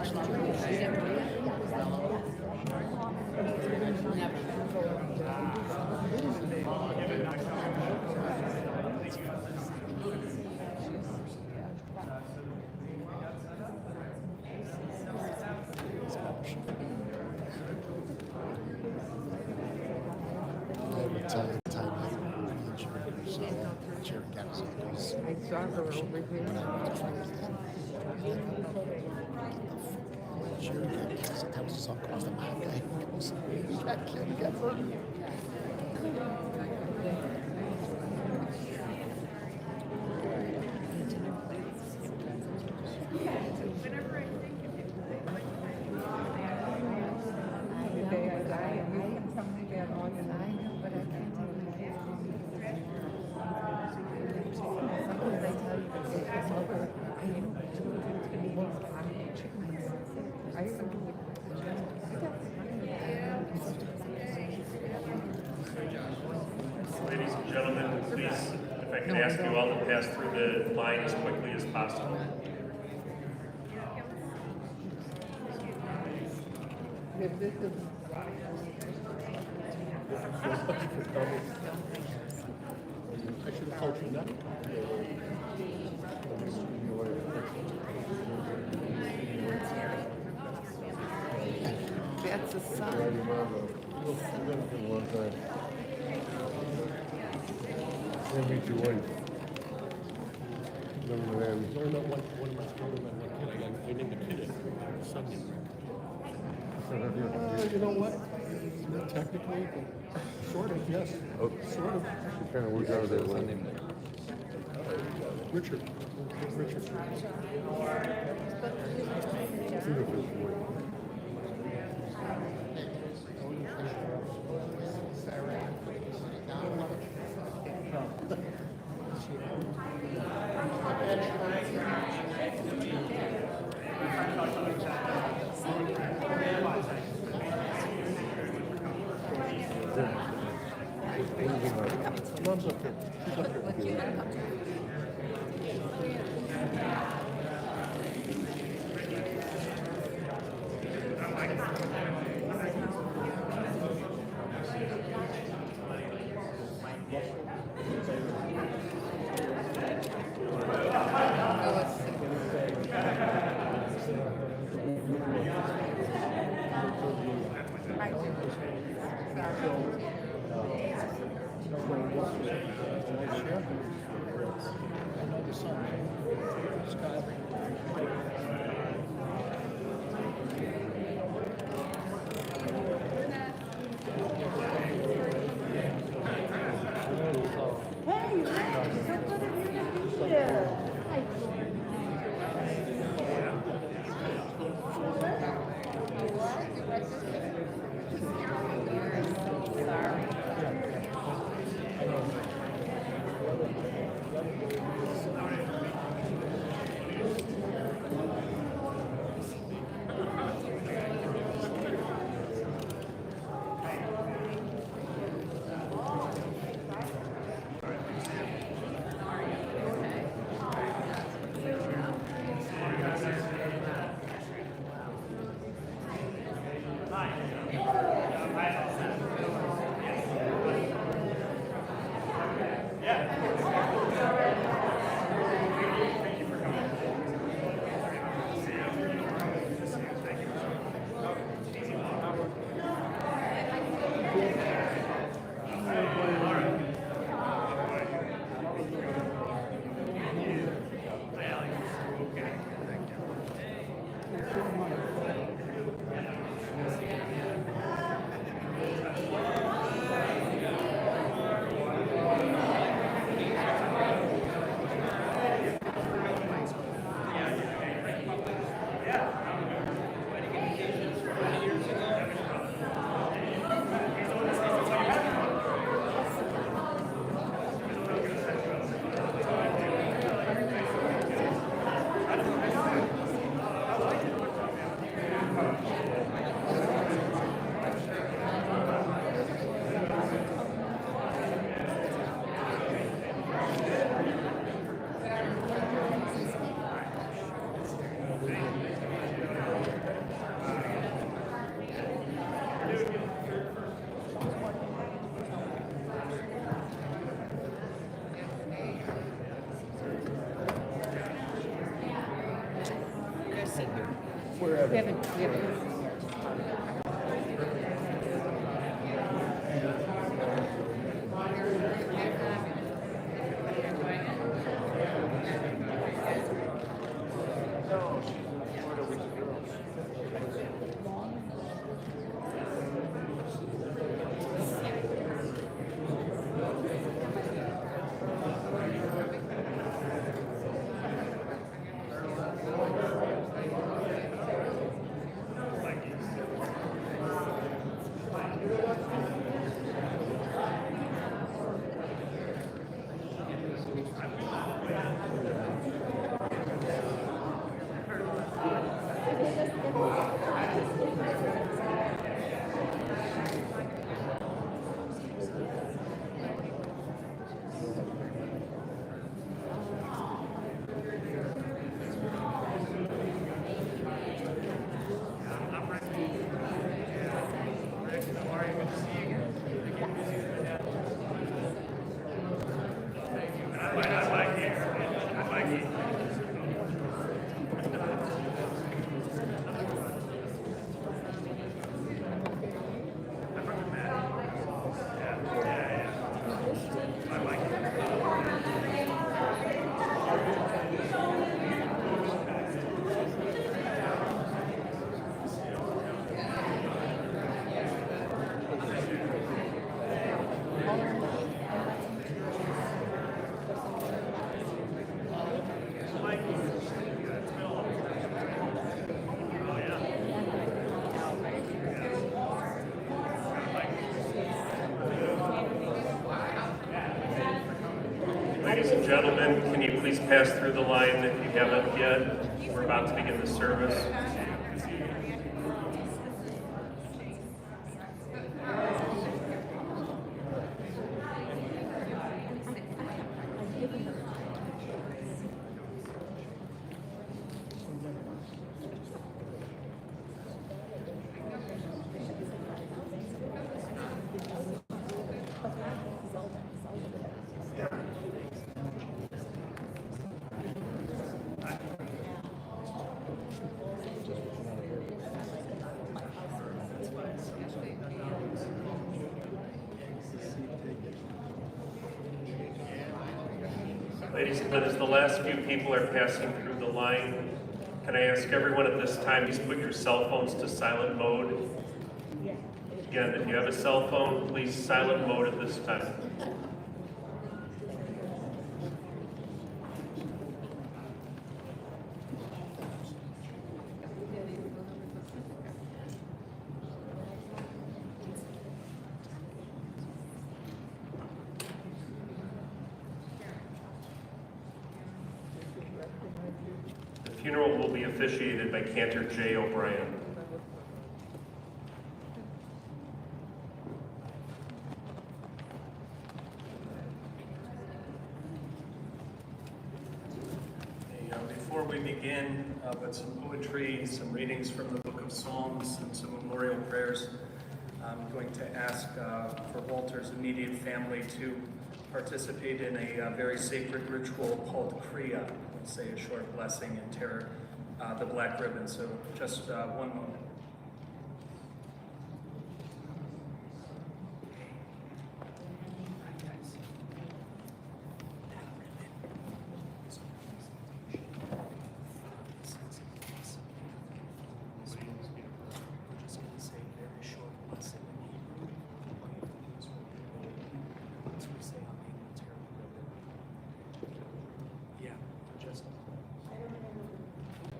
I saw her over there. That was just across the map. That kid got hurt. The day I die, and you can tell me that all your life, but I can't tell you that. Sometimes I tell you that they come over, and you know, children to me, I'm chickens. I even do it. Ladies and gentlemen, please, if I can ask you all to pass through the line as quickly as possible. If this is I should have told you that. that's a sign. Meet your wife. Remember that? Oh, no, one of my children, I named the kid Sunday. You know what? Technically, sort of, yes. Oh, sort of. It kind of worked out that way. Richard. Richard. Mom's up here. She's up here. Wherever. We haven't. Ladies and gentlemen, can you please pass through the line if you haven't yet? We're about to begin the service. Ladies and gentlemen, as the last few people are passing through the line, can I ask everyone at this time, please put your cell phones to silent mode. Again, if you have a cell phone, please silent mode at this time. The funeral will be officiated by Cantor J. O'Brien. Before we begin with some poetry, some readings from the Book of Psalms, and some memorial prayers, I'm going to ask for Walter's immediate family to participate in a very sacred ritual called Kriya. We'll say a short blessing and tear the black ribbon. So just one moment.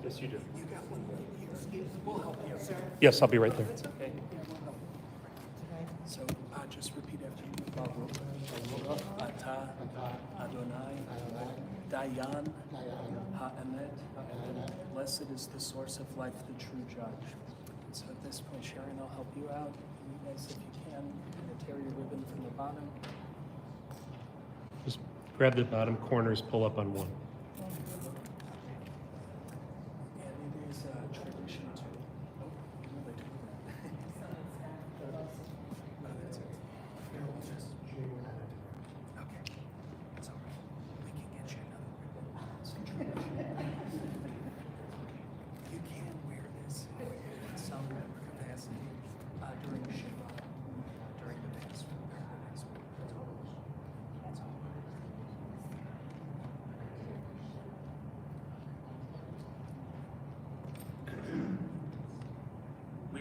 Yes, you do. You got one. We'll help you. Yes, I'll be right there. Okay. So just repeat after me. Ata Adonai Dayan Ha'emet. Blessed is the source of life, the true judge. So at this point, Sharon, I'll help you out. You guys, if you can, tear your ribbon from the bottom. Just grab the bottom corners, pull up on one.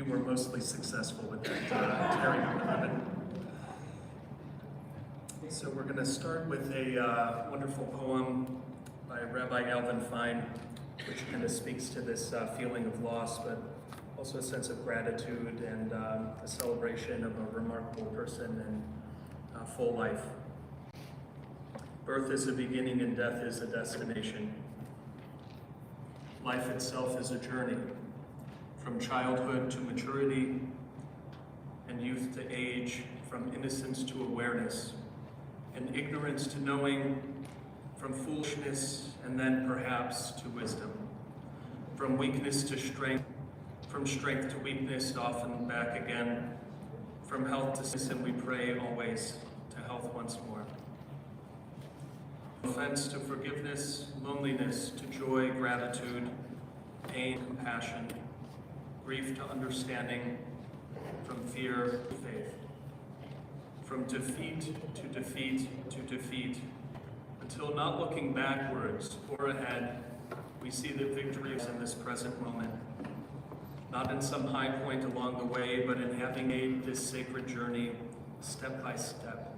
were mostly successful with that tearing of the ribbon. So we're going to start with a wonderful poem by Rabbi Alvin Fine, which kind of speaks to this feeling of loss, but also a sense of gratitude and a celebration of a remarkable person and full life. Birth is a beginning and death is a destination. Life itself is a journey, from childhood to maturity, and youth to age, from innocence to awareness, and ignorance to knowing, from foolishness and then perhaps to wisdom, from weakness to strength, from strength to weakness, often back again, from health to sickness, and we pray always to health once more. Offense to forgiveness, loneliness to joy, gratitude, pain, compassion, grief to understanding, from fear to faith, from defeat to defeat to defeat, until not looking backwards or ahead, we see that victory is in this present moment, not in some high point along the way, but in having made this sacred journey step by step,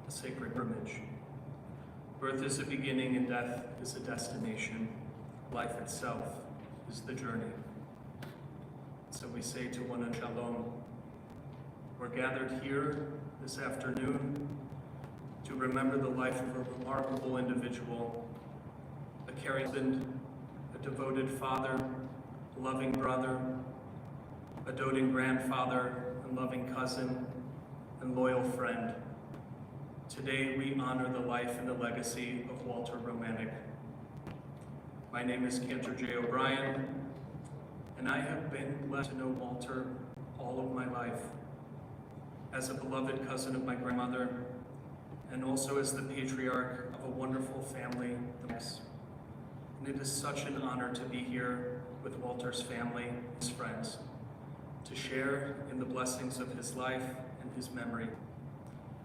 a sacred pilgrimage. Birth is a beginning and death is a destination. Life itself is the journey. So we say to one another, Shalom. We're gathered here this afternoon to remember the life of a remarkable individual, a caring husband, a devoted father, a loving brother, a doting grandfather, and loving cousin, and loyal friend. Today we honor the life and the legacy of Walter Romanek. My name is Cantor J. O'Brien, and I have been blessed to know Walter all of my life as a beloved cousin of my grandmother, and also as the patriarch of a wonderful family. And it is such an honor to be here with Walter's family and his friends, to share in the blessings of his life and his memory,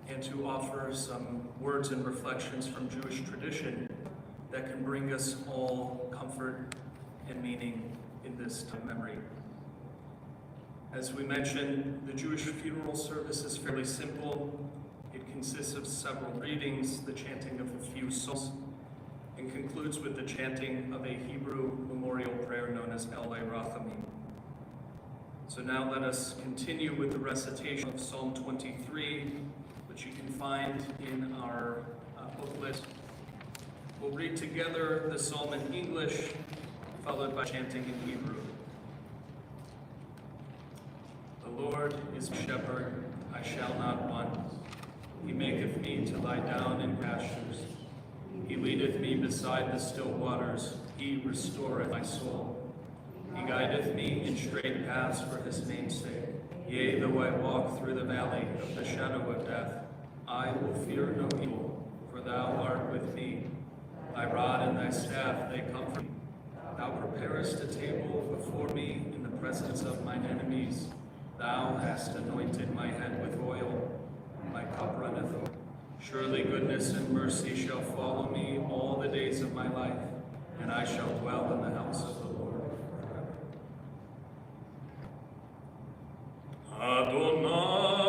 and to offer some words and reflections from Jewish tradition that can bring us all comfort and meaning in this time of memory. As we mentioned, the Jewish funeral service is fairly simple. It consists of several readings, the chanting of a few psalms, and concludes with the chanting of a Hebrew memorial prayer known as El Rachamim. So now let us continue with the recitation of Psalm 23, which you can find in our booklet. We'll read together the psalm in English, followed by chanting in Hebrew. The Lord is my shepherd, I shall not want. He maketh me to lie down in pastures. He leadeth me beside the still waters. He restoreth my soul. He guideth me in straight paths for his name's sake. Yea, though I walk through the valley of the shadow of death, I will fear no evil, for thou art with me. Thy rod and thy staff, they comfort me. Thou preparest a table before me in the presence of mine enemies. Thou hast anointed my head with oil. My cup runneth over. Surely goodness and mercy shall follow me all the days of my life, and I shall dwell in the house of the Lord forever. Adonai.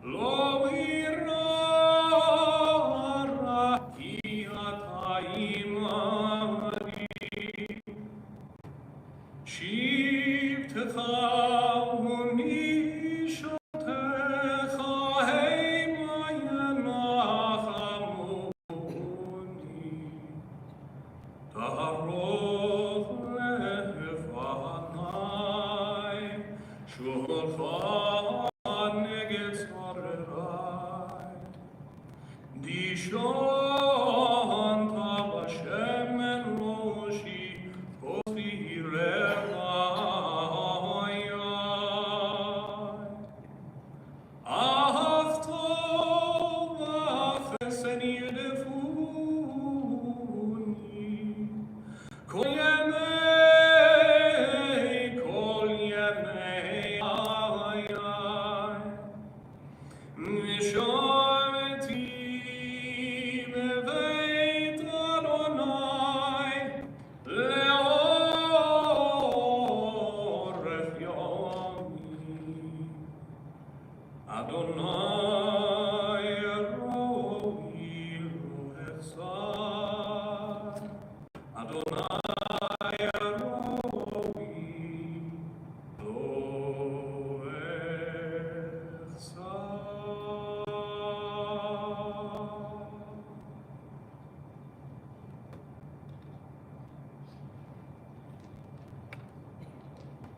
Lo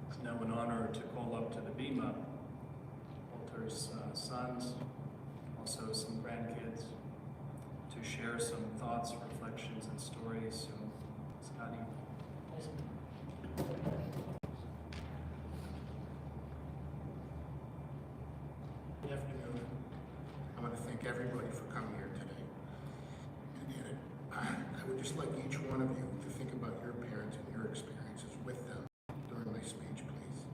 It's now an honor to call up to the bema Walter's sons, also some grandkids, to share some thoughts, reflections, and stories. So, Scotty. Good afternoon. I want to thank everybody for coming here today. And I would just like each one of you to think about your parents and your experiences with them during my speech, please.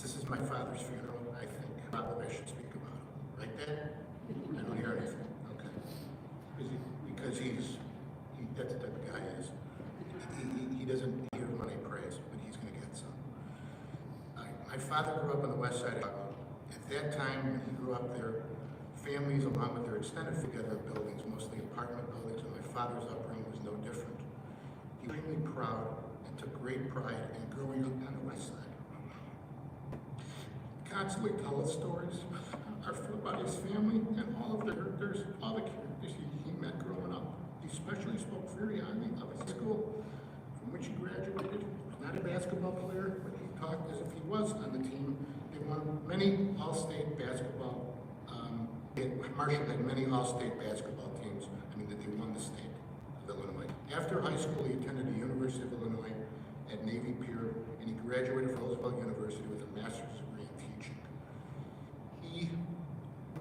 This is my father's funeral. I think probably I should speak about it. Right, Dad? I don't hear anything. Okay. Because that's the type of guy he is. He doesn't hear when I praise, but he's going to get some. My father grew up on the west side of Chicago. At that time, when he grew up there, families, along with their extended together buildings, mostly apartment buildings, and my father's upbringing was no different. He was extremely proud and took great pride in growing up on the west side. He constantly tells stories about his family and all of the characters he met growing up. He especially spoke very highly of his school, from which he graduated. He was not a basketball player, but he talked as if he was on the team. They won many all-state basketball. Marshall had many all-state basketball teams. That they won the state of Illinois. After high school, he attended the University of Illinois at Navy Pier, and he graduated from Roosevelt University with a master's degree in teaching.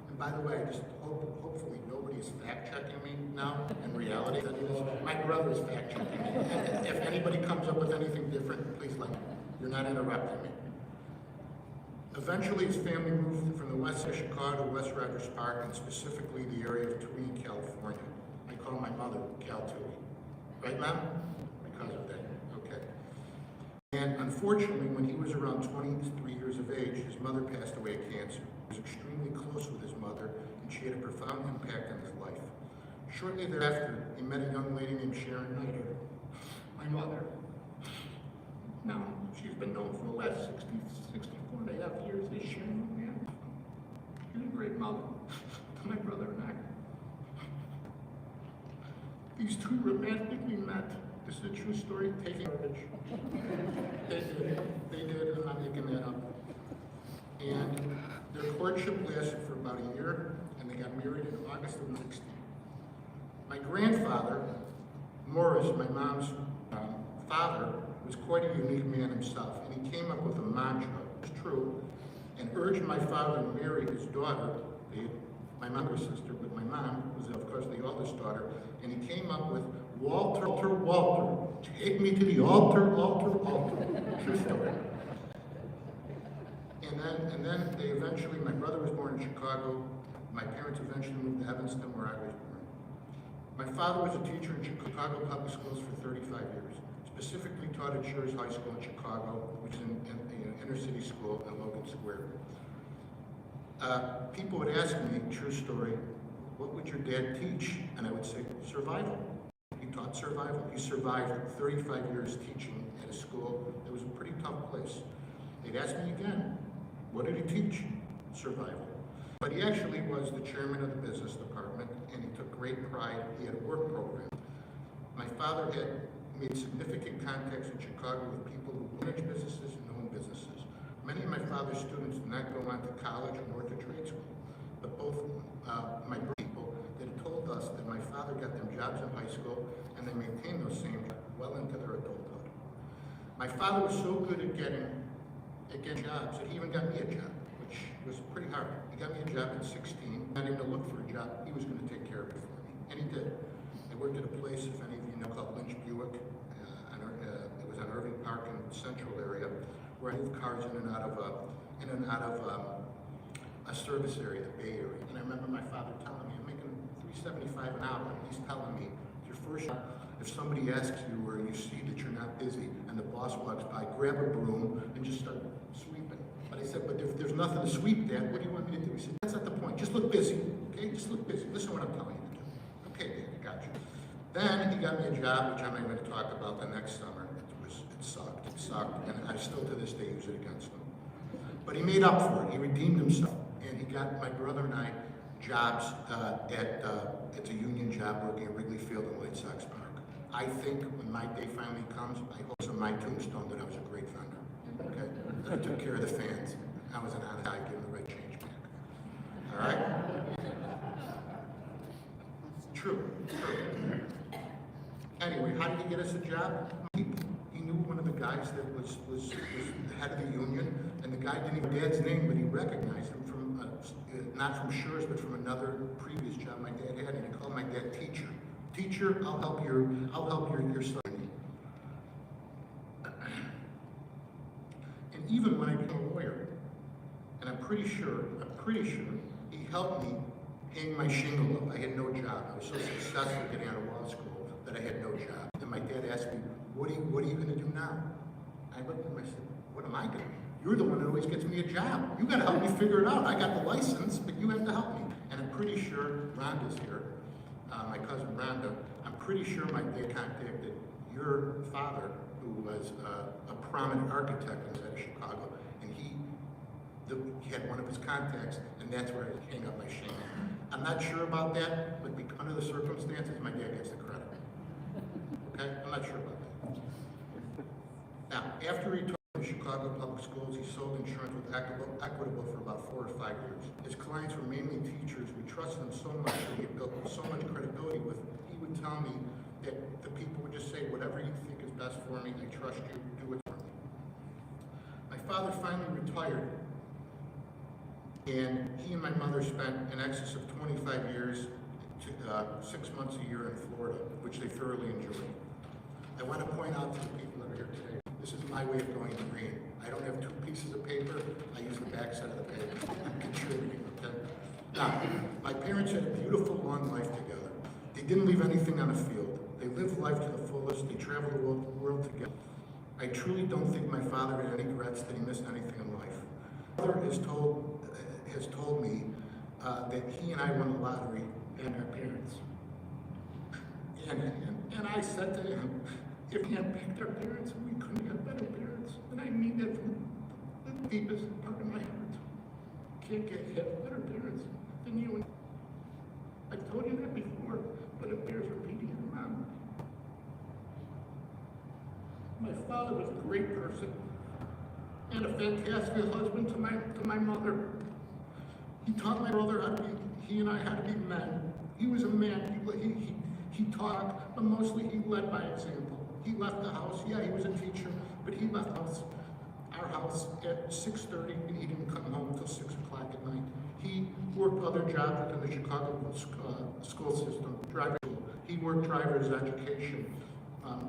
And by the way, hopefully nobody's fact-checking me now. In reality, my brother's fact-checking me. If anybody comes up with anything different, please let me know. You're not interrupting me. Eventually, his family moved from the west side of Chicago to West Rogers Park, and specifically the area of Tweed, California. I call my mother Cal Tweed. Right, Mom? Because of that. Okay. And unfortunately, when he was around 23 years of age, his mother passed away of cancer. He was extremely close with his mother, and she had a profound impact on his life. Shortly thereafter, he met a young lady named Sharon Nider, my mother. Now, she's been known for the last 64 and a half years as Sharon, man. She's a great mother to my brother and I. These two romantically met. This is a true story, taking garbage. They did, I'm not making that up. And their courtship lasted for about a year, and they got married in August of '60. My grandfather, Morris, my mom's father, was quite a unique man himself, and he came up with a mantra, it's true, and urged my father to marry his daughter. My mother was sister, but my mom was, of course, the oldest daughter, and he came up with Walter, Walter, take me to the altar, altar, altar. True story. And then they eventually, my brother was born in Chicago. My parents eventually moved to Evanston, where I was born. My father was a teacher in Chicago public schools for 35 years. Specifically taught at Schurz High School in Chicago, which is an inner city school in Logan Square. People would ask me, true story, what would your dad teach? And I would say, survival. He taught survival. He survived 35 years teaching at a school that was a pretty tough place. They'd ask me again, what did he teach? Survival. But he actually was the chairman of the business department, and he took great pride. He had a work program. My father had made significant contacts in Chicago with people who manage businesses and own businesses. Many of my father's students did not go on to college or to trade school, but both my people that had told us that my father got them jobs in high school and they maintained those same jobs well into their adulthood. My father was so good at getting jobs that he even got me a job, which was pretty hard. He got me a job at 16. I didn't look for a job. He was going to take care of it for me, and he did. I worked at a place, if any of you know, called Lynch Buick. It was on Irving Park in the central area, where I moved cars in and out of a service area, the Bay Area. And I remember my father telling me, I'm making $3.75 an hour. And he's telling me, your first job, if somebody asks you or you see that you're not busy and the boss walks by, grab a broom and just start sweeping. But I said, but if there's nothing to sweep, Dad, what do you want me to do? He said, that's not the point. Just look busy, okay? Just look busy. Listen to what I'm telling you to do. Okay, Dad, I got you. Then he got me a job, which I'm not going to talk about the next summer. It sucked, and I still to this day use it against him. But he made up for it. He redeemed himself, and he got my brother and I jobs it's a union job working at Wrigley Field and White Sox Park. I think when my day finally comes, I hope it's on my tombstone that I was a great vendor. Okay, that I took care of the fans. I was an honest guy, giving the right change back. All right. True. Anyway, how did he get us a job? He knew one of the guys that was the head of the union, and the guy didn't even know Dad's name, but he recognized him from, not from Schur's, but from another previous job my dad had, and he called my dad Teacher. Teacher, I'll help your son. And even when I became a lawyer, and I'm pretty sure he helped me hang my shingle up. I had no job. I was so successful getting out of law school that I had no job. And my dad asked me, what are you going to do now? I looked at him, I said, what am I going to do? You're the one that always gets me a job. You got to help me figure it out. I got the license, but you have to help me. And I'm pretty sure Rhonda's here, my cousin Rhonda. I'm pretty sure my dad contacted your father, who was a prominent architect inside of Chicago, and he had one of his contacts, and that's where I hang up my shingle. I'm not sure about that, but under the circumstances, my dad gets the credit. Okay? I'm not sure about that. Now, after he taught in Chicago public schools, he sold insurance with Equitable for about 4 or 5 years. His clients were mainly teachers. We trusted him so much that he had built so much credibility with. He would tell me that the people would just say, whatever you think is best for me, I trust you, do it for me. My father finally retired, and he and my mother spent in excess of 25 years, 6 months a year in Florida, which they thoroughly enjoyed. I want to point out to the people that are here today, this is my way of going green. I don't have 2 pieces of paper, I use the back side of the paper. I'm contributing, okay? Now, my parents had a beautiful, long life together. They didn't leave anything on the field. They lived life to the fullest, they traveled the world together. I truly don't think my father had any regrets that he missed anything in life. My father has told me that he and I won the lottery and our parents. And I said to him, if we had picked our parents, we couldn't have better parents. And I mean that from the deepest part of my heart. Can't have better parents than you. I've told you that before, but it bears repeating it, Mom. My father was a great person and a fantastic husband to my mother. He taught my brother how to be, he and I how to be men. He was a man. He taught, but mostly he led by example. He left the house. Yeah, he was a teacher, but he left our house at 6:30, and he didn't come home until 6 o'clock at night. He worked other jobs within the Chicago school system, driver school. He worked driver's education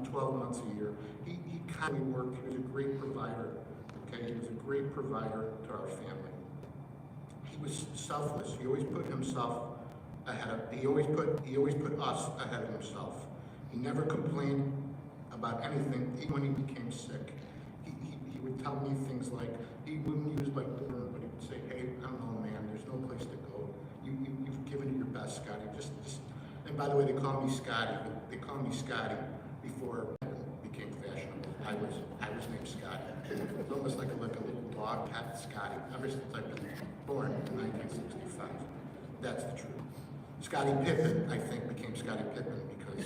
12 months a year. He kindly worked. He was a great provider. Okay, he was a great provider to our family. He was selfless. He always put himself ahead of. He always put us ahead of himself. He never complained about anything, even when he became sick. He would tell me things like, he wouldn't use like the word, but he would say, hey, I'm an old man, there's no place to go. You've given it your best, Scotty. Just, and by the way, they call me Scotty, but they call me Scotty before it became fashionable. I was named Scotty. It was almost like a little dog, pet, Scotty, ever since I've been born in 1965. That's the truth. Scottie Pippen, I think, became Scottie Pippen because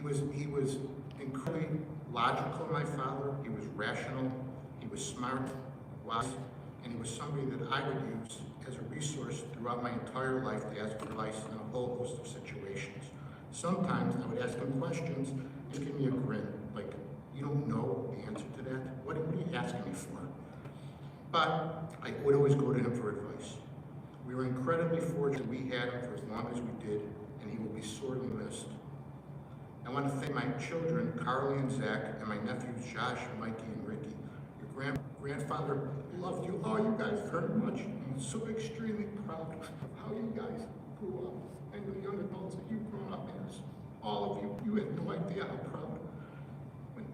He was incredibly logical, my father. He was rational. He was smart, wise, and he was somebody that I would use as a resource throughout my entire life to ask for advice in a whole host of situations. Sometimes I would ask him questions and he'd give me a grin, like, you don't know the answer to that? What are you asking me for? But I would always go to him for advice. We were incredibly fortunate we had him for as long as we did, and he will be sorely missed. I want to thank my children, Carly and Zach, and my nephews, Josh, Mikey, and Ricky. Your grandfather loved you, all you guys, very much. He's so extremely proud of how you guys grew up, and the young adults that you've grown up as. All of you, you have no idea how proud. When,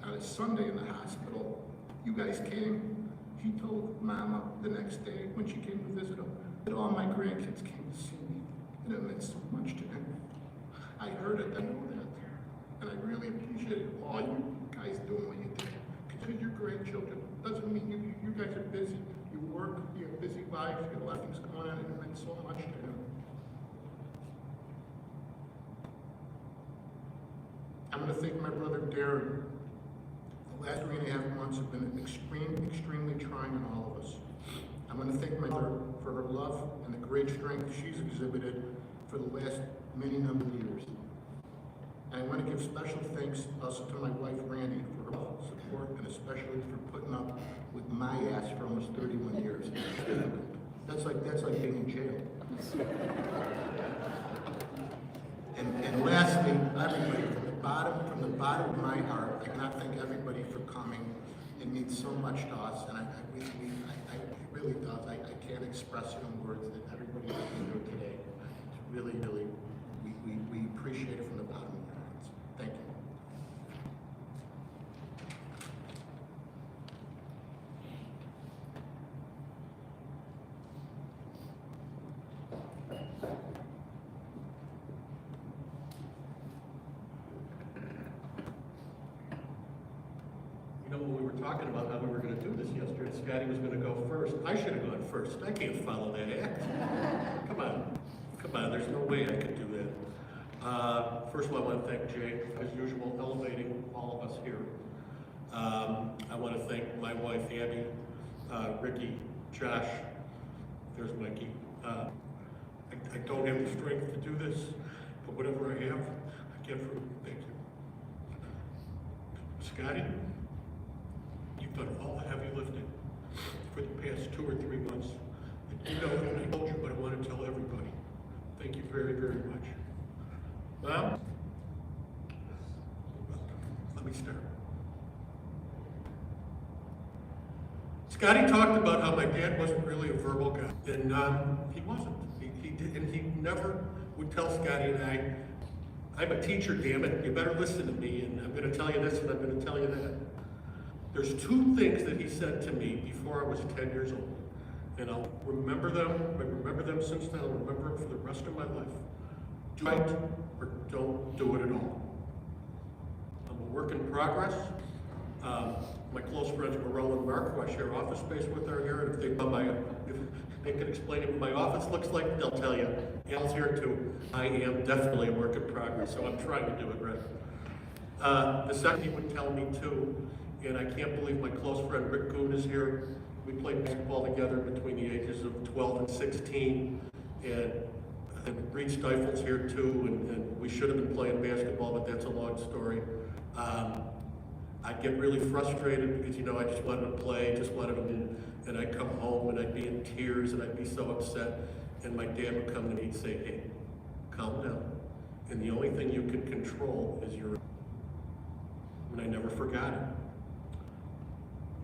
on a Sunday in the hospital, you guys came. He told Mama the next day when she came to visit him that all my grandkids came to see me, and it meant so much to him. I heard it, I know that, and I really appreciate all you guys doing what you did. Because your grandchildren doesn't mean you guys are busy. You work, you have busy lives, you have a lot of things going on, and it meant so much to him. I'm going to thank my brother Darren. The last 3.5 months have been extremely trying on all of us. I want to thank my mother for her love and the great strength she's exhibited for the last many number of years. And I want to give special thanks also to my wife Randy for her support and especially for putting up with my ass for almost 31 years. That's like being in jail. And lastly, everybody, from the bottom of my heart, I cannot thank everybody for coming. It means so much to us, and it really does. I can't express it in words that everybody has been here today. It's really, we appreciate it from the bottom of our hearts. Thank you. You know, when we were talking about how we were going to do this yesterday, Scotty was going to go first. I should have gone first. I can't follow that act. Come on, there's no way I could do that. First of all, I want to thank Jay, as usual, elevating all of us here. I want to thank my wife, Abby, Ricky, Josh, there's Mikey. I don't have the strength to do this, but whatever I have, I get from you. Thank you. Scotty, you've done all the heavy lifting for the past 2 or 3 months. And you know, and I told you, but I want to tell everybody. Thank you very, very much. Mom, let me start. Scotty talked about how my dad wasn't really a verbal guy, and he wasn't. He did, and he never would tell Scotty and I'm a teacher, damn it, you better listen to me, and I'm going to tell you this and I'm going to tell you that. There's 2 things that he said to me before I was 10 years old, and I'll remember them. I remember them since then. I'll remember them for the rest of my life. Do it or don't do it at all. I'm a work in progress. My close friends Morel and Mark, who I share office space with, are here, and if they can explain what my office looks like, they'll tell you. Al's here too. I am definitely a work in progress, so I'm trying to do it right. The second he would tell me too, and I can't believe my close friend Rick Goon is here. We played basketball together between the ages of 12 and 16, and Reed Stifel's here too, and we should have been playing basketball, but that's a long story. I'd get really frustrated because, you know, I just wanted to play, just wanted to win, and I'd come home and I'd be in tears and I'd be so upset, and my dad would come to me and say, hey, calm down, and the only thing you can control is your, and I never forgot it.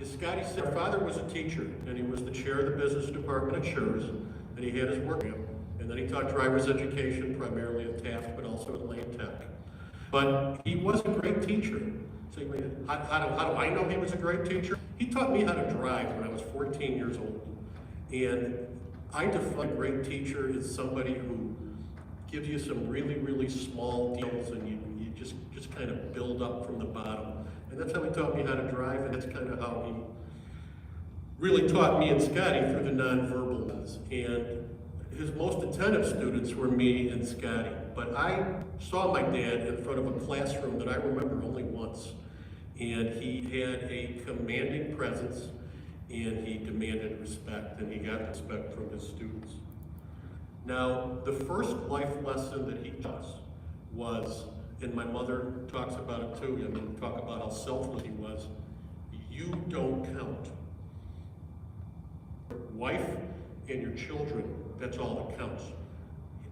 As Scotty said, our father was a teacher, and he was the chair of the business department at Schurz, and he had his work, and then he taught driver's education, primarily at Taft, but also at Lane Tech. But he was a great teacher. So how do I know he was a great teacher? He taught me how to drive when I was 14 years old. And I define a great teacher as somebody who gives you some really, really small deals, and you just kind of build up from the bottom. And that's how he taught me how to drive, and that's kind of how he really taught me and Scotty through the nonverbal ones. And his most attentive students were me and Scotty, but I saw my dad in front of a classroom that I remember only once. And he had a commanding presence, and he demanded respect, and he got respect from his students. Now, the first life lesson that he taught us was, and my mother talks about it too, I mean, talk about how selfless he was, you don't count. Your wife and your children, that's all that counts.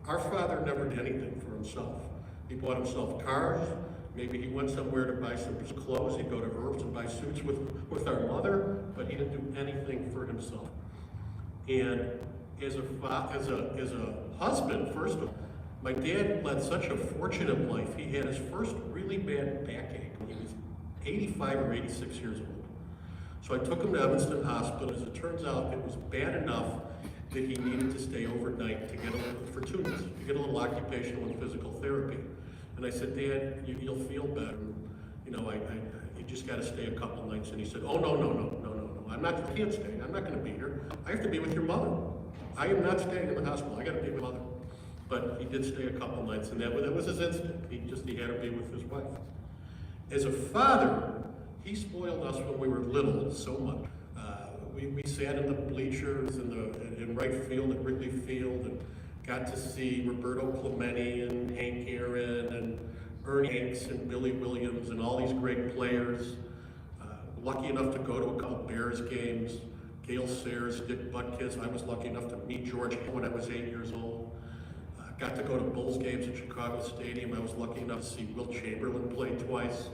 Our father never did anything for himself. He bought himself cars, maybe he went somewhere to buy some clothes, he'd go to Herbs and buy suits with our mother, but he didn't do anything for himself. And as a husband, first of all, my dad led such a fortunate life. He had his first really bad backache when he was 85 or 86 years old. So I took him to Evanston Hospital. As it turns out, it was bad enough that he needed to stay overnight to get for 2 weeks, to get a little occupational and physical therapy. And I said, Dad, you'll feel better. You know, you just got to stay a couple nights. And he said, oh, no. I can't stay. I'm not going to be here. I have to be with your mother. I am not staying in the hospital. I got to be with mother. But he did stay a couple nights, and that was his instinct. He had to be with his wife. As a father, he spoiled us when we were little so much. We sat in the bleachers in right field at Wrigley Field and got to see Roberto Clemente and Hank Aaron and Ernie Hanks and Billy Williams and all these great players. Lucky enough to go to a couple Bears games. Gale Sayers, Dick Butkus. I was lucky enough to meet George when I was 8 years old. Got to go to Bulls games at Chicago Stadium. I was lucky enough to see Wilt Chamberlain play twice.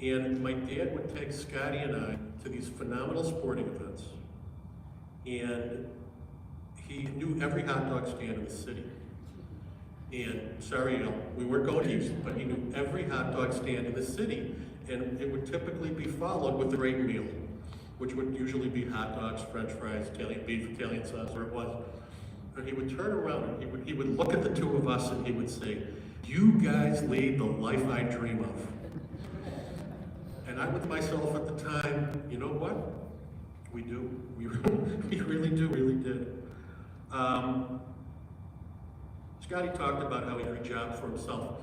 And my dad would take Scotty and I to these phenomenal sporting events. And he knew every hot dog stand in the city. And sorry, we weren't going to Houston, but he knew every hot dog stand in the city. And it would typically be followed with a great meal, which would usually be hot dogs, French fries, Italian beef, Italian sauce, whatever it was. And he would turn around and he would look at the two of us and he would say, you guys lead the life I dream of. And I with myself at the time, you know what? We do. We really do, really did. Scotty talked about how he had a job for himself.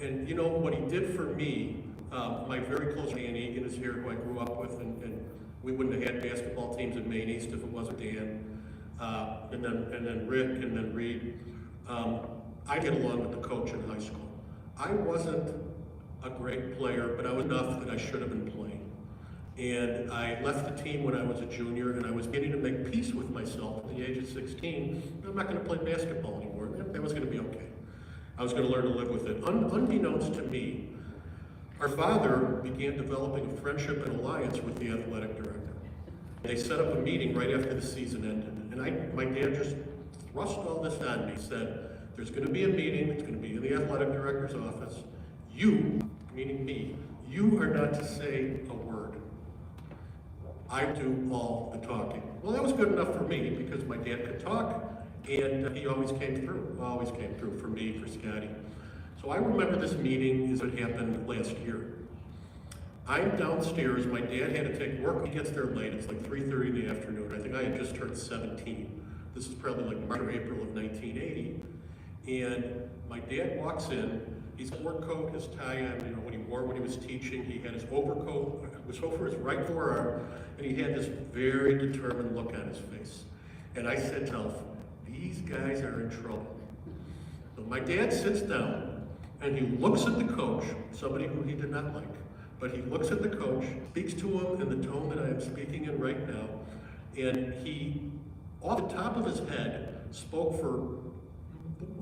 And you know what he did for me, my very close Dan Egan is here, who I grew up with, and we wouldn't have had basketball teams in Maine East if it wasn't Dan. And then Rick, and then Reed. I get along with the coach in high school. I wasn't a great player, but I was enough that I should have been playing. And I left the team when I was a junior, and I was beginning to make peace with myself at the age of 16. I'm not going to play basketball anymore. That was going to be okay. I was going to learn to live with it. Unbeknownst to me, our father began developing a friendship and alliance with the athletic director. They set up a meeting right after the season ended. And my dad just thrust all this on me. He said, there's going to be a meeting. It's going to be in the athletic director's office. You, meaning me, you are not to say a word. I do all the talking. Well, that was good enough for me because my dad could talk, and he always came through for me, for Scotty. So I remember this meeting as it happened last year. I'm downstairs, my dad had to take work, he gets there late, it's like 3:30 in the afternoon. I think I had just turned 17. This is probably like March or April of 1980. And my dad walks in, he's work coat, his tie on, you know, what he wore when he was teaching. He had his overcoat, it was over his right forearm, and he had this very determined look on his face. And I said to myself, these guys are in trouble. So my dad sits down, and he looks at the coach, somebody who he did not like. But he looks at the coach, speaks to him in the tone that I am speaking in right now, and he, off the top of his head, spoke for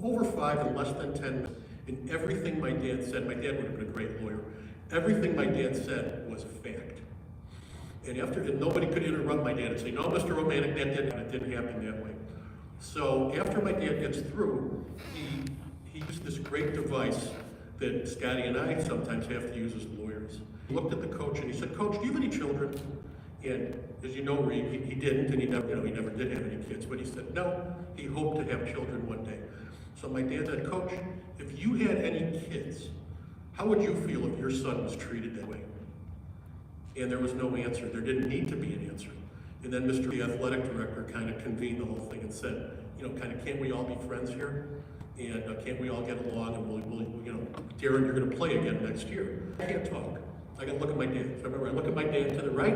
over 5 and less than 10 minutes. And everything my dad said, my dad would have been a great lawyer, everything my dad said was fact. And nobody could interrupt my dad and say, no, Mr. Romanek, it didn't happen that way. So after my dad gets through, he used this great device that Scotty and I sometimes have to use as lawyers. He looked at the coach and he said, Coach, do you have any children? And as you know, Reed, he didn't, and he never did have any kids, but he said, no, he hoped to have children one day. So my dad said, Coach, if you had any kids, how would you feel if your son was treated that way? And there was no answer. There didn't need to be an answer. And then the athletic director kind of convened the whole thing and said, kind of, can't we all be friends here? And can't we all get along, and Darren, you're gonna play again next year. I can't talk. I gotta look at my dad. So I remember I look at my dad to the right,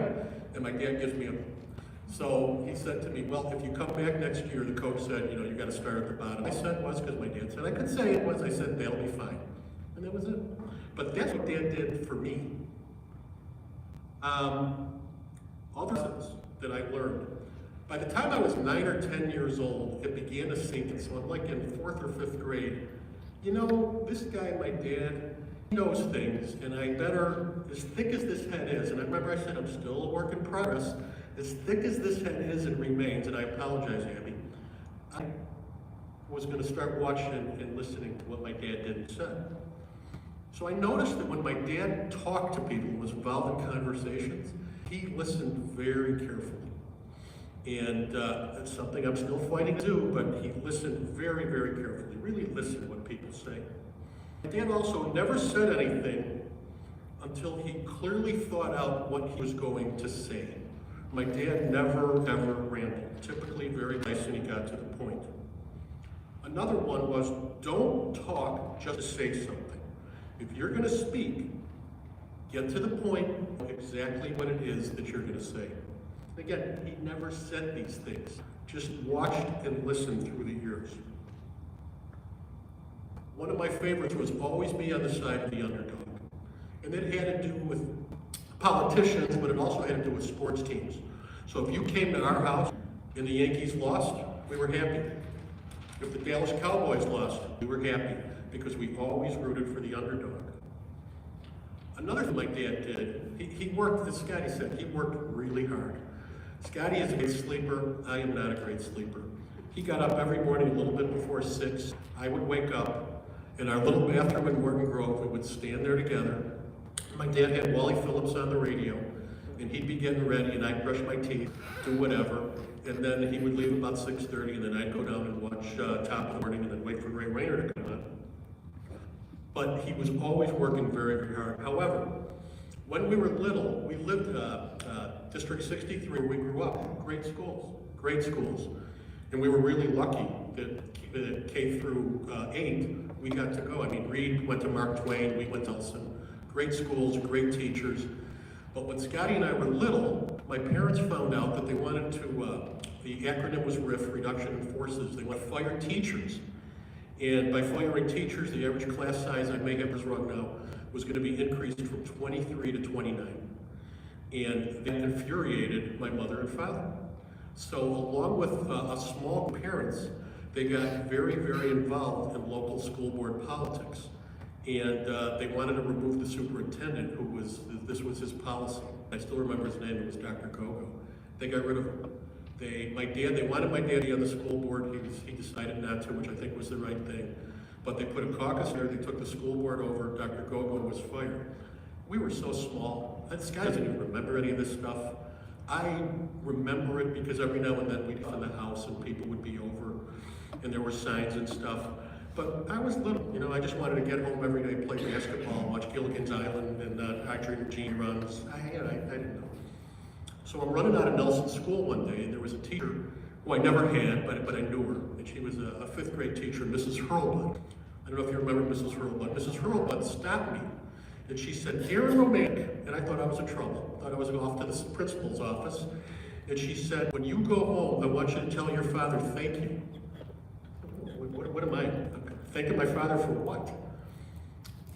and my dad gives me a, so he said to me, well, if you come back next year, the coach said, you gotta start at the bottom. I said it was because my dad said, I could say it was, I said, they'll be fine. And that was it. But that's what Dad did for me. All the lessons that I learned. By the time I was 9 or 10 years old, it began to sink in. So I'm like in 4th or 5th grade. This guy, my dad, he knows things, and I better, as thick as this head is, and I remember I said I'm still a work in progress, as thick as this head is and remains, and I apologize, Abby, I was going to start watching and listening to what my dad did and said. So I noticed that when my dad talked to people and was involved in conversations, he listened very carefully. And it's something I'm still fighting to do, but he listened very, very carefully, really listened to what people say. My dad also never said anything until he clearly thought out what he was going to say. My dad never, ever rambled, typically very nice, and he got to the point. Another one was, don't talk just to say something. If you're going to speak, get to the point of exactly what it is that you're going to say. Again, he never said these things, just watched and listened through the years. One of my favorites was always be on the side of the underdog. And that had to do with politicians, but it also had to do with sports teams. So if you came to our house and the Yankees lost, we were happy. If the Dallas Cowboys lost, we were happy, because we always rooted for the underdog. Another thing my dad did, he worked, as Scotty said, he worked really hard. Scotty is a great sleeper. I am not a great sleeper. He got up every morning a little bit before 6. I would wake up. In our little bathroom in Morgan Grove, we would stand there together. My dad had Wally Phillips on the radio, and he'd be getting ready, and I'd brush my teeth, do whatever, and then he would leave about 6:30, and then I'd go down and watch Top of the Morning, and then wait for Ray Rayner to come on. But he was always working very, very hard. However, when we were little, we lived District 63, where we grew up. Great schools. And we were really lucky that K through 8, we got to go. I mean, Reed went to Mark Twain, we went to Elson. Great schools, great teachers. But when Scotty and I were little, my parents found out that they wanted to, the acronym was RIF, Reduction in Forces. They want to fire teachers. And by firing teachers, the average class size, I may have this wrong now, was going to be increased from 23 to 29. And that infuriated my mother and father. So along with a small group of parents, they got very, very involved in local school board politics. And they wanted to remove the superintendent, this was his policy. I still remember his name, it was Dr. Gogo. They got rid of him. They wanted my dad to be on the school board. He decided not to, which I think was the right thing. But they put a caucus there, they took the school board over, Dr. Gogo was fired. We were so small. This guy doesn't even remember any of this stuff. I remember it because every now and then we'd be in the house and people would be over and there were signs and stuff. But I was little, I just wanted to get home every day, play basketball, watch Gilligan's Island and Archer Gene runs. I didn't know. So I'm running out of Nelson School one day, and there was a teacher who I never had, but I knew her. And she was a 5th grade teacher, Mrs. Hurlbut. I don't know if you remember Mrs. Hurlbut. Mrs. Hurlbut stopped me, and she said, Darren Romanek, and I thought I was in trouble. I thought I was off to the principal's office. And she said, when you go home, I want you to tell your father thank you. What am I thanking my father for what?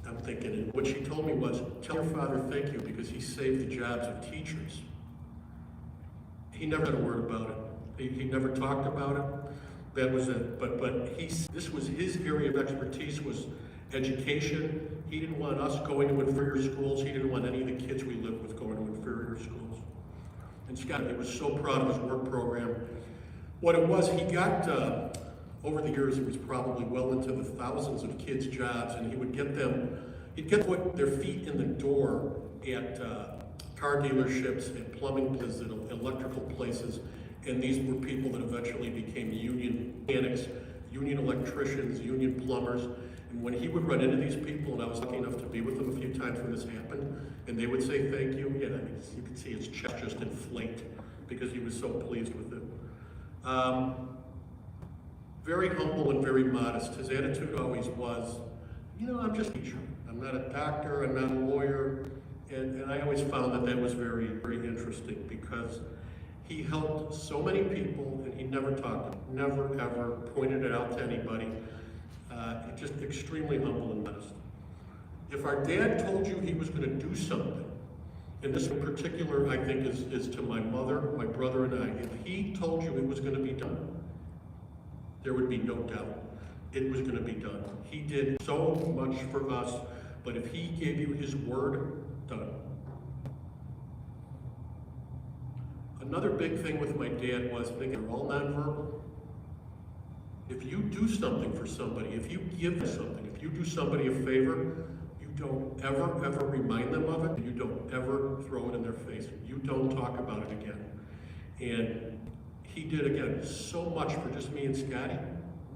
I'm thinking, and what she told me was, tell your father thank you because he saved the jobs of teachers. He never said a word about it. He never talked about it. That was it. But this was his area of expertise, was education. He didn't want us going to inferior schools. He didn't want any of the kids we lived with going to inferior schools. And Scott, he was so proud of his work program. What it was, he got, over the years, it was probably well into the thousands of kids' jobs, and he would get them, he'd get put their feet in the door at car dealerships, at plumbing places, at electrical places, and these were people that eventually became union mechanics, union electricians, union plumbers. And when he would run into these people, and I was lucky enough to be with them a few times when this happened, and they would say thank you, yeah, I mean, you could see his chest just inflate because he was so pleased with it. very humble and very modest. His attitude always was, you know, I'm just a teacher. I'm not a doctor, I'm not a lawyer. And I always found that that was very, very interesting because he helped so many people and he never talked, never ever pointed it out to anybody. Just extremely humble and modest. If our dad told you he was going to do something, and this in particular I think is to my mother, my brother and I, if he told you it was going to be done, there would be no doubt it was going to be done. He did so much for us, but if he gave you his word, done. Another big thing with my dad was, I think they're all nonverbal. If you do something for somebody, if you give something, if you do somebody a favor, you don't ever, ever remind them of it. You don't ever throw it in their face. You don't talk about it again. And he did, again, so much for just me and Scotty.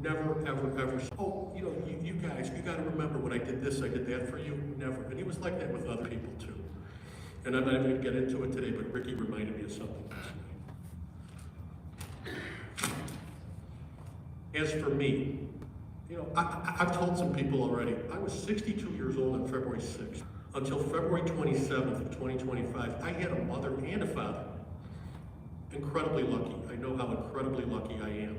Never, ever, ever, oh, you know, you guys, you got to remember when I did this, I did that for you. Never. And he was like that with other people, too. And I'm not even going to get into it today, but Ricky reminded me of something last night. As for me, you know, I've told some people already, I was 62 years old on February 6th. Until February 27th of 2025, I had a mother and a father. Incredibly lucky. I know how incredibly lucky I am.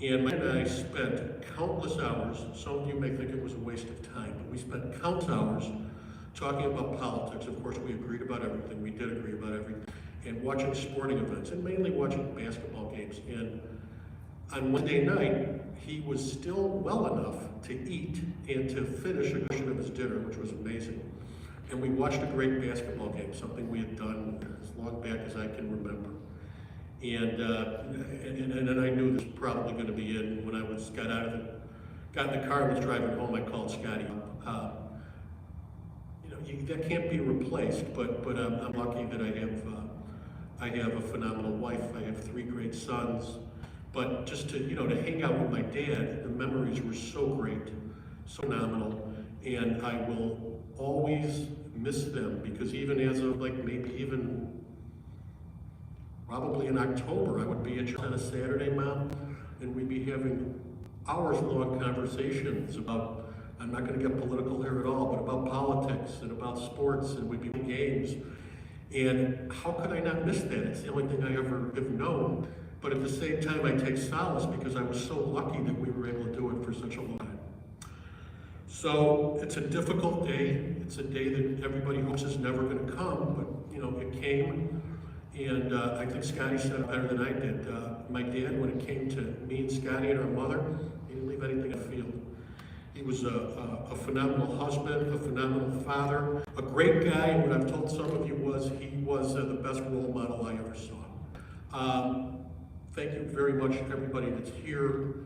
And my and I spent countless hours, some of you may think it was a waste of time, but we spent countless hours talking about politics. Of course, we agreed about everything. We did agree about everything. And watching sporting events, and mainly watching basketball games. And on Monday night, he was still well enough to eat and to finish a portion of his dinner, which was amazing. And we watched a great basketball game, something we had done as long back as I can remember. And I knew this was probably going to be it. When I got in the car and was driving home, I called Scotty up. You know, that can't be replaced, but I'm lucky that I have a phenomenal wife. I have 3 great sons. But just to, you know, to hang out with my dad, the memories were so great, so phenomenal, and I will always miss them because even as of like maybe even probably in October, I would be at church on a Saturday, Mom, and we'd be having hours-long conversations about, I'm not going to get political here at all, but about politics and about sports, and we'd be in games. And how could I not miss that? It's the only thing I ever have known. But at the same time, I take solace because I was so lucky that we were able to do it for such a long time. So it's a difficult day. It's a day that everybody hopes is never going to come, but you know, it came. And I think Scotty said it better than I did. My dad, when it came to me and Scotty and our mother, he didn't leave anything in the field. He was a phenomenal husband, a phenomenal father, a great guy. And what I've told some of you was he was the best role model I ever saw. Thank you very much, everybody that's here.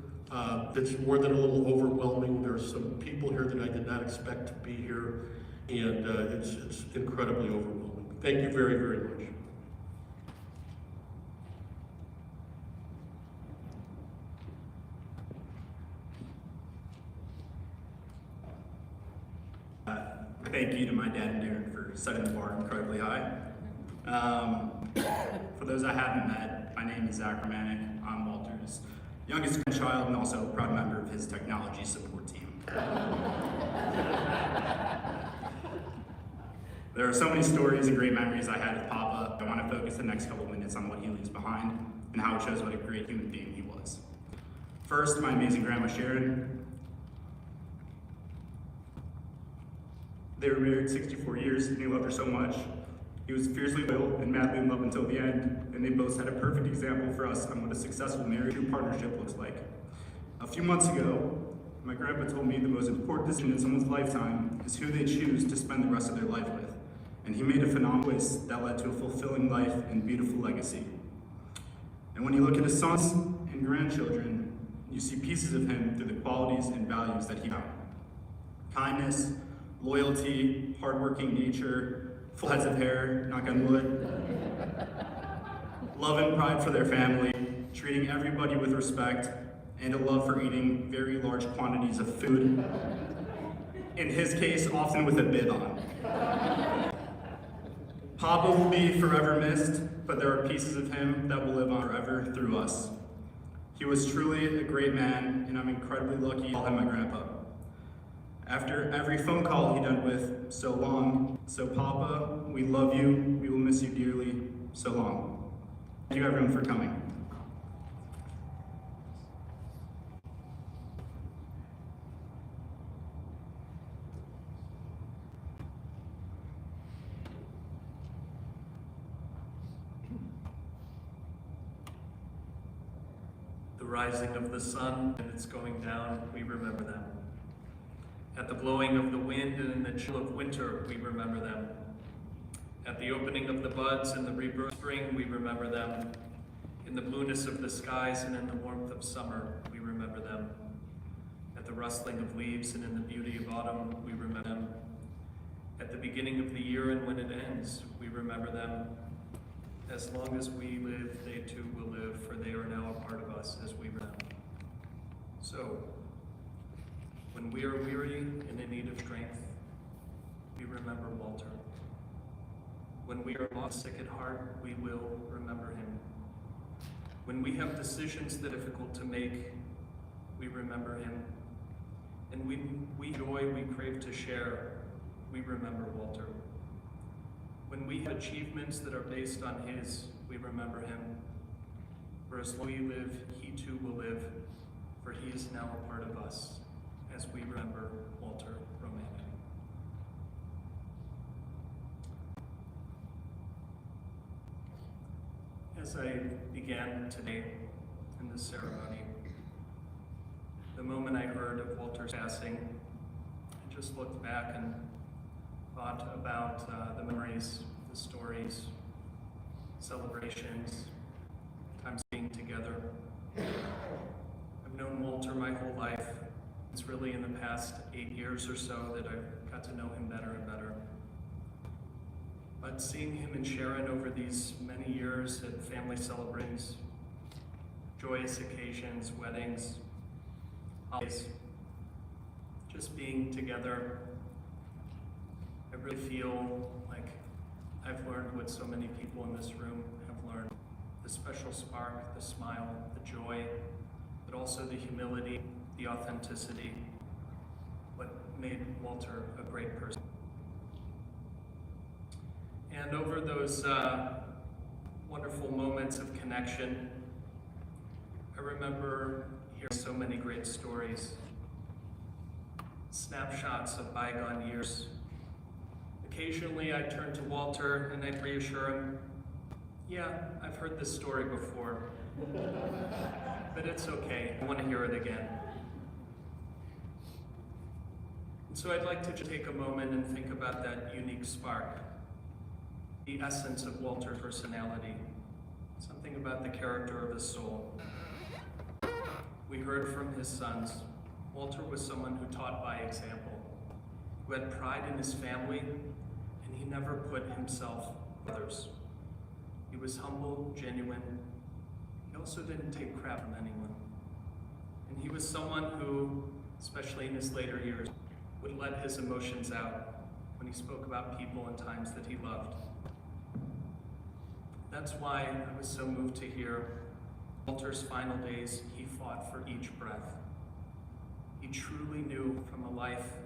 It's more than a little overwhelming. There's some people here that I did not expect to be here, and it's incredibly overwhelming. Thank you very, very much. Thank you to my dad and Darren for setting the bar incredibly high. For those I haven't met, my name is Zach Romanek. I'm Walter's youngest grandchild and also a proud member of his technology support team. There are so many stories and great memories I had with Papa. I want to focus the next couple minutes on what he leaves behind and how it shows what a great human being he was. First, my amazing grandma Sharon. They were married 64 years and he loved her so much. He was fiercely loyal and madly in love until the end, and they both set a perfect example for us on what a successful marriage and partnership looks like. A few months ago, my grandpa told me the most important decision in someone's lifetime is who they choose to spend the rest of their life with. And he made a phenomenal choice that led to a fulfilling life and beautiful legacy. And when you look at his sons and grandchildren, you see pieces of him through the qualities and values that he found. Kindness, loyalty, hardworking nature, full heads of hair, knock on wood, love and pride for their family, treating everybody with respect, and a love for eating very large quantities of food. In his case, often with a bib on. Papa will be forever missed, but there are pieces of him that will live on forever through us. He was truly a great man, and I'm incredibly lucky to call him my grandpa. After every phone call he done with, "So long, so Papa, we love you, we will miss you dearly, so long." Thank you everyone for coming. The rising of the sun and its going down, we remember them. At the blowing of the wind and in the chill of winter, we remember them. At the opening of the buds and the rebirth of spring, we remember them. In the blueness of the skies and in the warmth of summer, we remember them. At the rustling of leaves and in the beauty of autumn, we remember them. At the beginning of the year and when it ends, we remember them. As long as we live, they too will live, for they are now a part of us as we remember them. So, when we are weary and in need of strength, we remember Walter. When we are lost, sick at heart, we will remember him. When we have decisions that are difficult to make, we remember him. And when we joy we crave to share, we remember Walter. When we have achievements that are based on his, we remember him. For as long as we live, he too will live, for he is now a part of us, as we remember Walter Romanek. As I began today in this ceremony, the moment I heard of Walter's passing, I just looked back and thought about the memories, the stories, celebrations, times being together. I've known Walter my whole life. It's really in the past 8 years or so that I've got to know him better and better. But seeing him and Sharon over these many years at family celebrations, joyous occasions, weddings, holidays, just being together, I really feel like I've learned what so many people in this room have learned. The special spark, the smile, the joy, but also the humility, the authenticity, what made Walter a great person. And over those wonderful moments of connection, I remember hearing so many great stories, snapshots of bygone years. Occasionally I'd turn to Walter and I'd reassure him, "Yeah, I've heard this story before, but it's okay, I want to hear it again." And so I'd like to just take a moment and think about that unique spark, the essence of Walter's personality, something about the character of his soul. We heard from his sons. Walter was someone who taught by example, who had pride in his family, and he never put himself above others. He was humble, genuine. He also didn't take crap from anyone. And he was someone who, especially in his later years, would let his emotions out when he spoke about people and times that he loved. That's why I was so moved to hear Walter's final days, he fought for each breath. He truly knew from a life,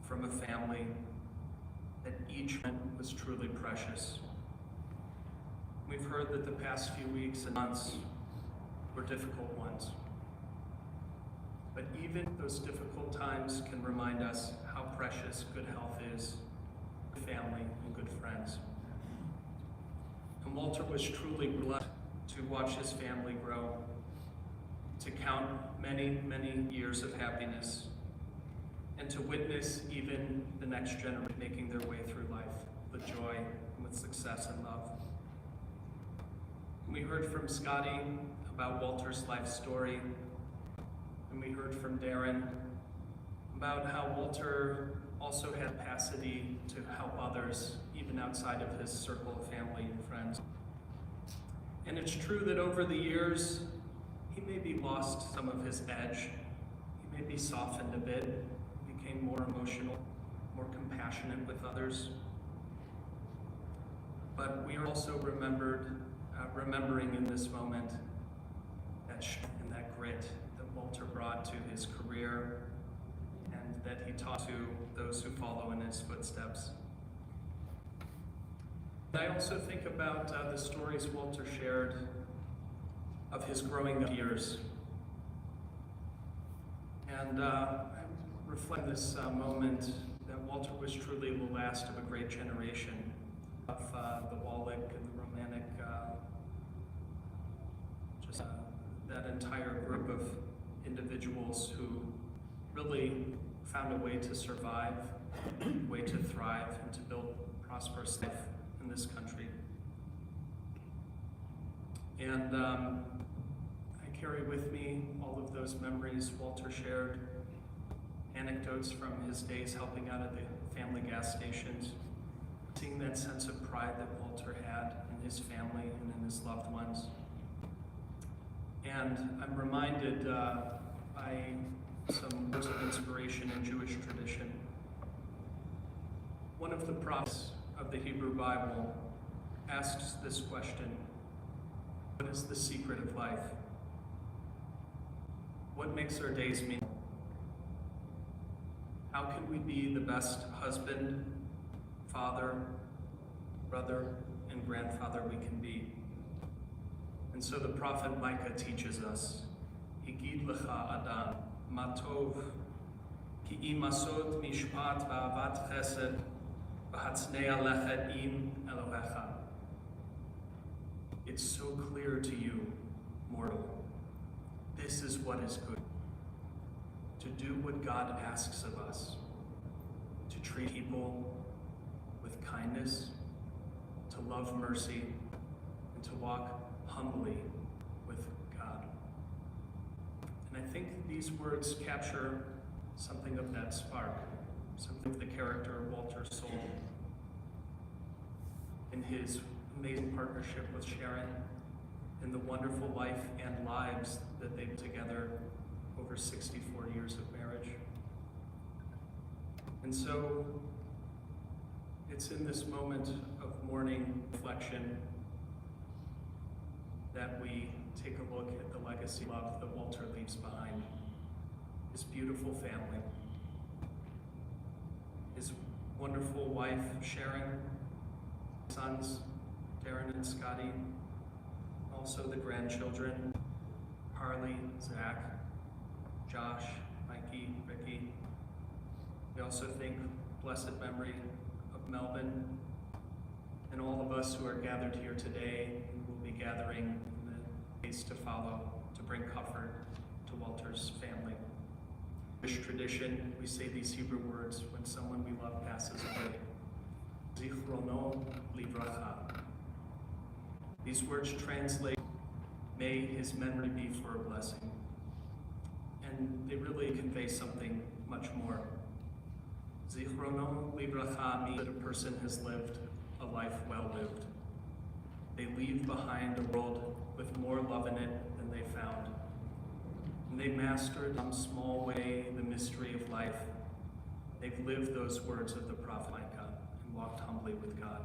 from a family, that each moment was truly precious. We've heard that the past few weeks and months were difficult ones. But even those difficult times can remind us how precious good health is, good family, and good friends. And Walter was truly blessed to watch his family grow, to count many, many years of happiness, and to witness even the next generation making their way through life with joy and with success and love. And we heard from Scotty about Walter's life story, and we heard from Darren about how Walter also had capacity to help others, even outside of his circle of family and friends. And it's true that over the years, he maybe lost some of his edge. He maybe softened a bit, became more emotional, more compassionate with others. But we are also remembering in this moment that and that grit that Walter brought to his career and that he taught to those who follow in his footsteps. I also think about the stories Walter shared of his growing up years. And I reflect on this moment that Walter was truly the last of a great generation of the Wallach and the Romanek, that entire group of individuals who really found a way to survive, a way to thrive, and to build prosperous life in this country. And I carry with me all of those memories Walter shared, anecdotes from his days helping out at the family gas stations, seeing that sense of pride that Walter had in his family and in his loved ones. And I'm reminded by some words of inspiration in Jewish tradition. One of the prophets of the Hebrew Bible asks this question: what is the secret of life? What makes our days meaningful? How can we be the best husband, father, brother, and grandfather we can be? And so the prophet Micah teaches us, Higid lecha adam, matov, ki imasot mishpat va'avat chesed, v'hatznei alecha im Elohecha. It's so clear to you, mortal. This is what is good. To do what God asks of us. To treat people with kindness, to love mercy, and to walk humbly with God. And I think these words capture something of that spark, something of the character of Walter's soul. In his amazing partnership with Sharon, in the wonderful life and lives that they've together over 64 years of marriage. And so it's in this moment of mourning reflection that we take a look at the legacy of love that Walter leaves behind. His beautiful family, his wonderful wife, Sharon, sons, Darren and Scotty, also the grandchildren, Harley, Zach, Josh, Mikey, Ricky. We also think blessed memory of Melvin and all of us who are gathered here today and will be gathering in the days to follow to bring comfort to Walter's family. In Jewish tradition, we say these Hebrew words when someone we love passes away. Zichrono livracha. These words translate, may his memory be for a blessing. And they really convey something much more. Zichrono livracha means that a person has lived a life well lived. They leave behind a world with more love in it than they found. And they mastered in some small way the mystery of life. They've lived those words of the prophet Micah and walked humbly with God.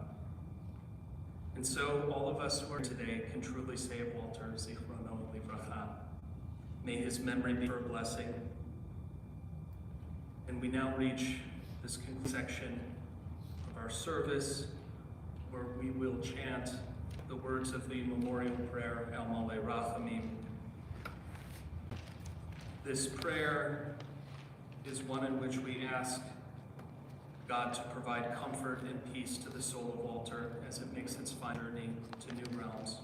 And so all of us who are today can truly say of Walter, Zichrono livracha. May his memory be for a blessing. And we now reach this section of our service where we will chant the words of the memorial prayer, El Malei Rachamim. This prayer is one in which we ask God to provide comfort and peace to the soul of Walter as it makes its final journey to new realms.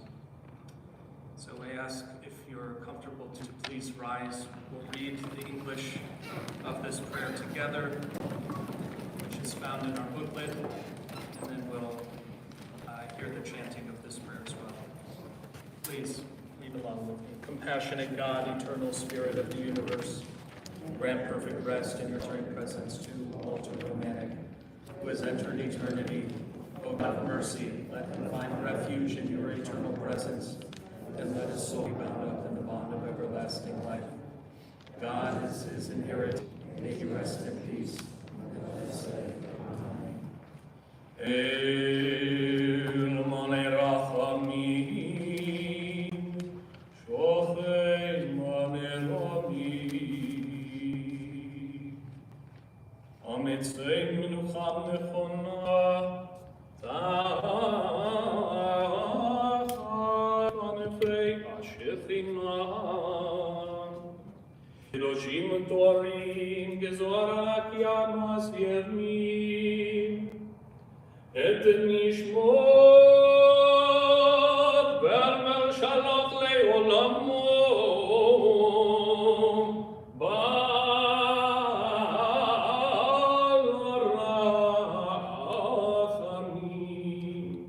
So I ask if you're comfortable to please rise. We'll read the English of this prayer together, which is found in our booklet, and then we'll hear the chanting of this prayer as well. Please read along with me. Compassionate God, eternal Spirit of the universe, grant perfect rest in your eternal presence to Walter Romanek, who has entered eternity. O God of mercy, let him find refuge in your eternal presence, and let his soul be bound up in the bond of everlasting life. God is his inheritance. May he rest in peace. And let us say, Amen. El Malei Rachamim, Shochei המצרים מנוחה נכונה, תחת ענפי השכינה. קדושים וטהורים גזרת ינוס ימים, את נשמות ברמל שלח לעולמו, בעל הרחמים.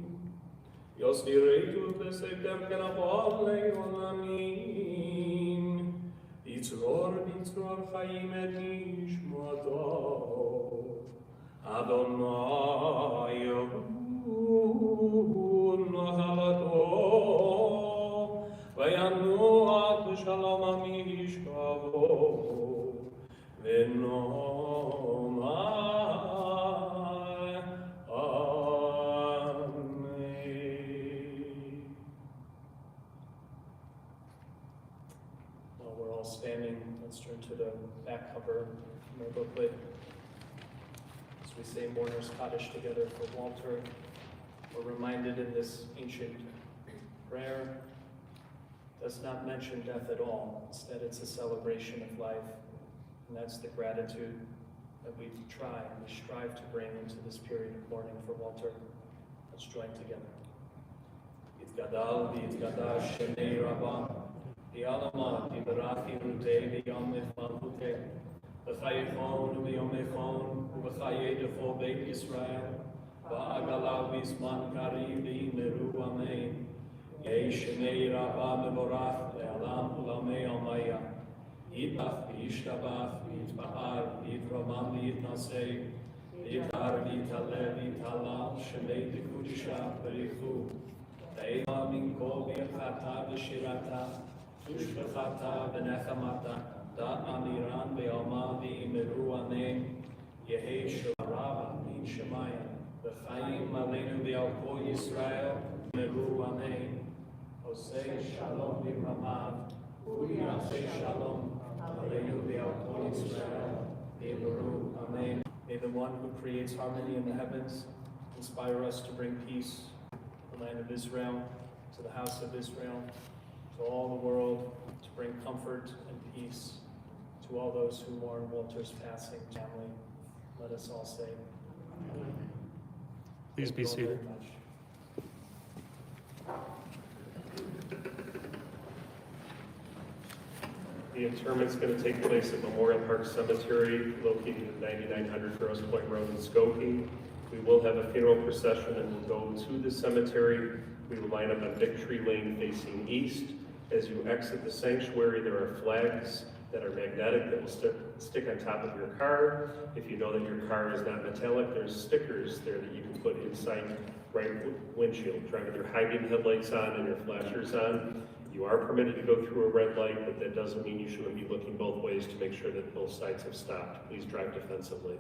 יסירתו בסקדם כנבוא לעולמים, יצרור חיים את נשמתו, אדוני הוא נחלתו, וינוח בשלום משכבו, ונאמר אמן. While we're all standing, let's turn to the back cover of our booklet. As we say Mourner's Kaddish together for Walter, we're reminded in this ancient prayer does not mention death at all. Instead, it's a celebration of life, and that's the gratitude that we try and we strive to bring into this period of mourning for Walter. Let's join together. Yitgadal v'yitgadash shenei rabah, v'yalama v'yibarachi rutei v'yom mefmalchutei, v'chayechon v'yomechon v'chayei decho beit Yisrael, v'agala v'yisman kari v'yimeru amen. Yei shenei rabah mevorach le'alam ulamei almaya, yitach v'yishtabach v'yitba'ar v'yitromam v'yitnasei, v'yitar v'yitaleh v'yitalal shemei dekudisha v'richu, Ve'ema min kol birchata v'shirata, ushbechata v'nechamata, da'amiran ve'alma v'imeru amen. Yehei shalava min shemayim, v'chaim aleinu ve'al kol Yisrael, v'imeru amen. Osei shalom v'ramav, u'yasei shalom, aleinu ve'al kol Yisrael, v'imeru amen. May the one who creates harmony in the heavens inspire us to bring peace to the land of Israel, to the house of Israel, to all the world, to bring comfort and peace to all those who mourn Walter's passing family. Let us all say, Amen. Please be Thank you all seated. very much. The interment's going to take place at Memorial Park Cemetery, located at 9900 Grosse Point Road in Skokie. We will have a funeral procession and we'll go to the cemetery. We will line up on Victory Lane facing east. As you exit the sanctuary, there are flags that are magnetic that will stick on top of your car. If you know that your car is not metallic, there's stickers there that you can put inside right windshield. Drive with your high beam headlights on and your flashers on. You are permitted to go through a red light, but that doesn't mean you shouldn't be looking both ways to make sure that both sides have stopped. Please drive defensively.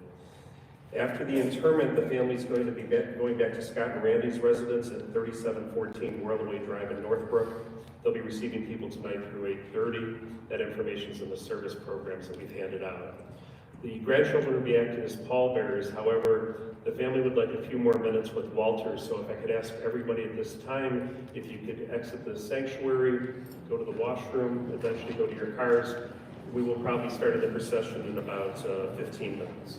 After the interment, the family is going to be going back to Scott and Randy's residence at 3714 Worldway Drive in Northbrook. They'll be receiving people tonight through 8:30. That information is in the service programs that we've handed out. The grandchildren will be acting as pallbearers. However, the family would like a few more minutes with Walter, so if I could ask everybody at this time, if you could exit the sanctuary, go to the washroom, eventually go to your cars. We will probably start the procession in about 15 minutes.